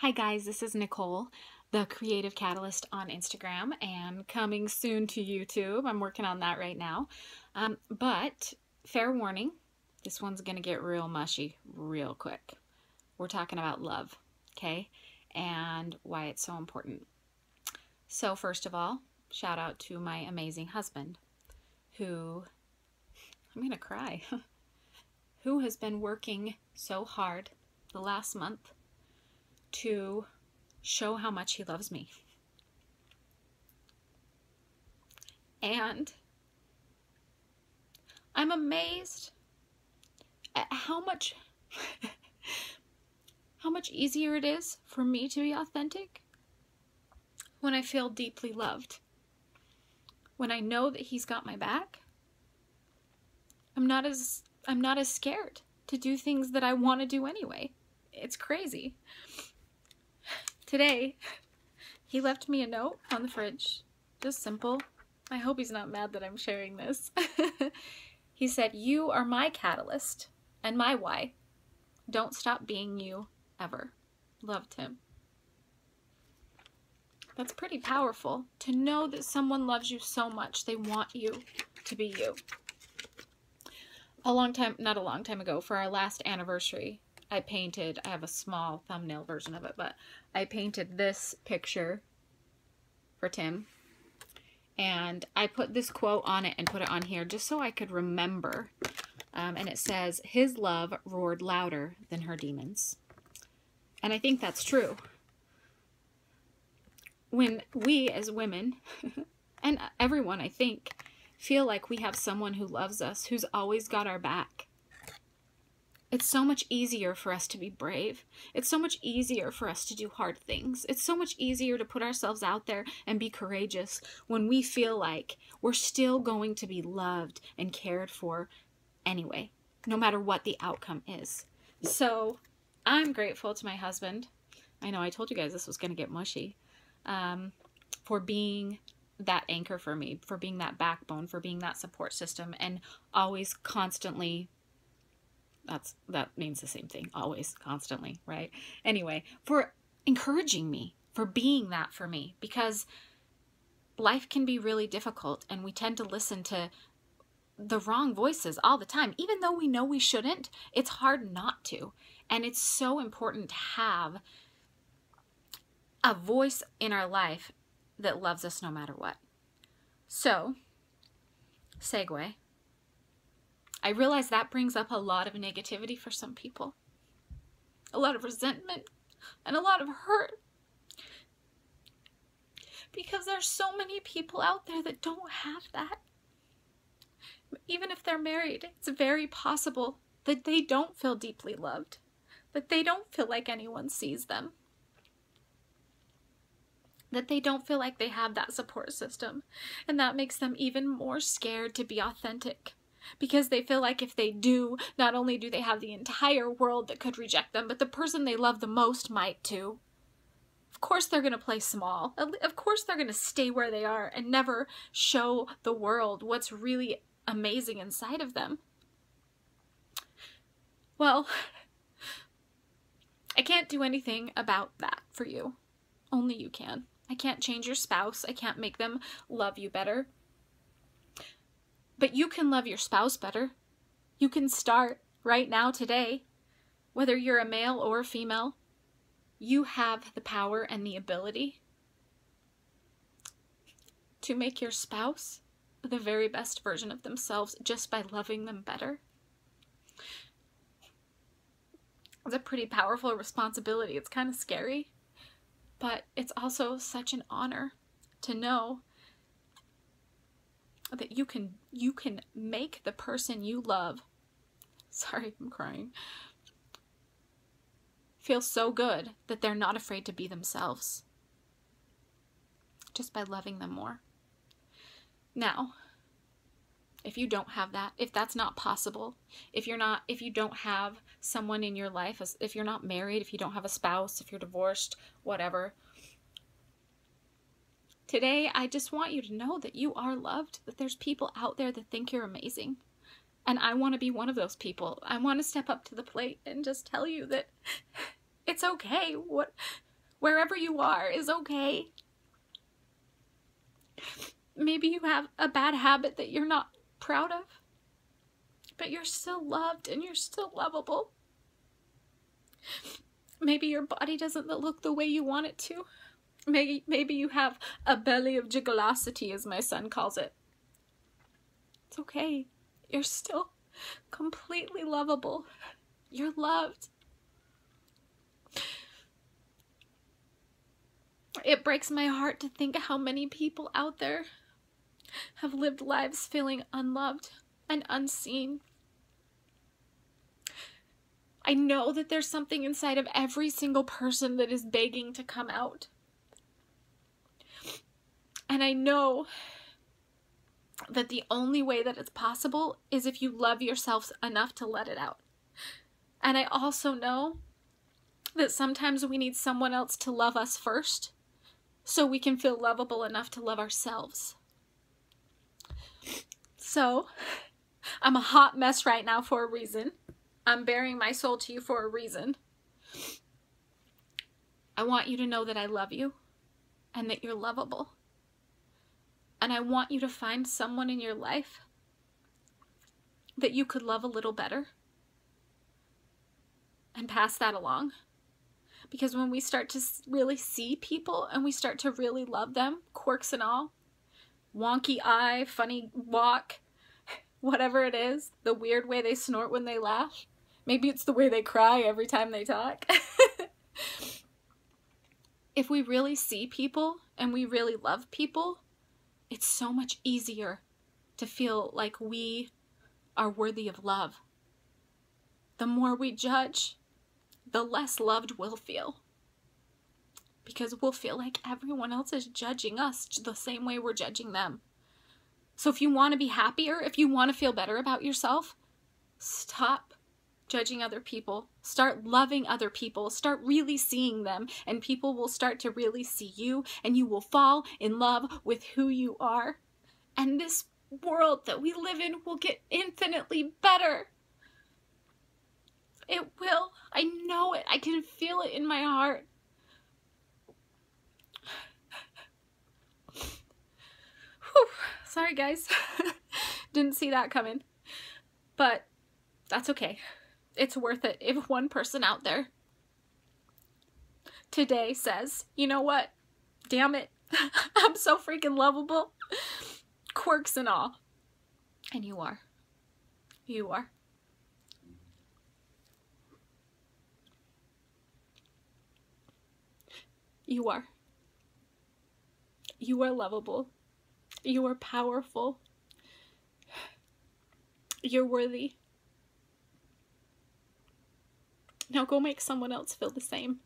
Hi guys, this is Nicole, the Creative Catalyst on Instagram and coming soon to YouTube. I'm working on that right now. But fair warning, this one's gonna get real mushy real quick. We're talking about love, okay? And why it's so important. So first of all, shout out to my amazing husband who, I'm gonna cry, who has been working so hard the last month to show how much he loves me. And I'm amazed at how much easier it is for me to be authentic when I feel deeply loved. When I know that he's got my back, I'm not as scared to do things that I want to do anyway. It's crazy. Today, he left me a note on the fridge. Just simple. I hope he's not mad that I'm sharing this. He said, "You are my catalyst and my why. Don't stop being you ever. Love, Tim." That's pretty powerful to know that someone loves you so much they want you to be you. Not a long time ago, for our last anniversary, I have a small thumbnail version of it, but I painted this picture for Tim. And I put this quote on it and put it on here just so I could remember. And it says, "His love roared louder than her demons." And I think that's true. When we as women, and everyone I think, feel like we have someone who loves us, who's always got our back, it's so much easier for us to be brave. It's so much easier for us to do hard things. It's so much easier to put ourselves out there and be courageous when we feel like we're still going to be loved and cared for anyway, no matter what the outcome is. So I'm grateful to my husband. I know I told you guys this was going to get mushy. For being that anchor for me, for being that backbone, for being that support system, and always constantly, that means the same thing, always, constantly, right? Anyway, for encouraging me, for being that for me, because life can be really difficult and we tend to listen to the wrong voices all the time. Even though we know we shouldn't, it's hard not to. And it's so important to have a voice in our life that loves us no matter what. So, segue. I realize that brings up a lot of negativity for some people. A lot of resentment and a lot of hurt. Because there's so many people out there that don't have that. Even if they're married, it's very possible that they don't feel deeply loved. That they don't feel like anyone sees them. That they don't feel like they have that support system. And that makes them even more scared to be authentic. Because they feel like if they do, not only do they have the entire world that could reject them, but the person they love the most might too. Of course they're going to play small. Of course they're going to stay where they are and never show the world what's really amazing inside of them. Well, I can't do anything about that for you. Only you can. I can't change your spouse. I can't make them love you better. But you can love your spouse better. You can start right now, today. Whether you're a male or a female, you have the power and the ability to make your spouse the very best version of themselves just by loving them better. It's a pretty powerful responsibility. It's kind of scary, but it's also such an honor to know that you can make the person you love, sorry, I'm crying, feel so good that they're not afraid to be themselves just by loving them more. Now, if you don't have that, if that's not possible, if you don't have someone in your life, if you're not married, if you don't have a spouse, if you're divorced, whatever, today I just want you to know that you are loved, that there's people out there that think you're amazing. And I want to be one of those people. I want to step up to the plate and just tell you that it's okay. Wherever you are is okay. Maybe you have a bad habit that you're not proud of, but you're still loved and you're still lovable. Maybe your body doesn't look the way you want it to. Maybe you have a belly of gigolosity, as my son calls it. It's okay. You're still completely lovable. You're loved. It breaks my heart to think how many people out there have lived lives feeling unloved and unseen. I know that there's something inside of every single person that is begging to come out. And I know that the only way that it's possible is if you love yourself enough to let it out. And I also know that sometimes we need someone else to love us first so we can feel lovable enough to love ourselves. So, I'm a hot mess right now for a reason. I'm bearing my soul to you for a reason. I want you to know that I love you and that you're lovable. And I want you to find someone in your life that you could love a little better and pass that along. Because when we start to really see people and we start to really love them, quirks and all, wonky eye, funny walk, whatever it is, the weird way they snort when they laugh, maybe it's the way they cry every time they talk. If we really see people and we really love people, it's so much easier to feel like we are worthy of love. The more we judge, the less loved we'll feel. Because we'll feel like everyone else is judging us the same way we're judging them. So if you want to be happier, if you want to feel better about yourself, stop judging other people. Start loving other people. Start really seeing them, and people will start to really see you, and you will fall in love with who you are. And this world that we live in will get infinitely better. It will. I know it. I can feel it in my heart. Whew. Sorry, guys. Didn't see that coming. But that's okay. It's worth it if one person out there today says, you know what? Damn it. I'm so freaking lovable. Quirks and all. And you are. You are. You are. You are lovable. You are powerful. You're worthy. Now go make someone else feel the same.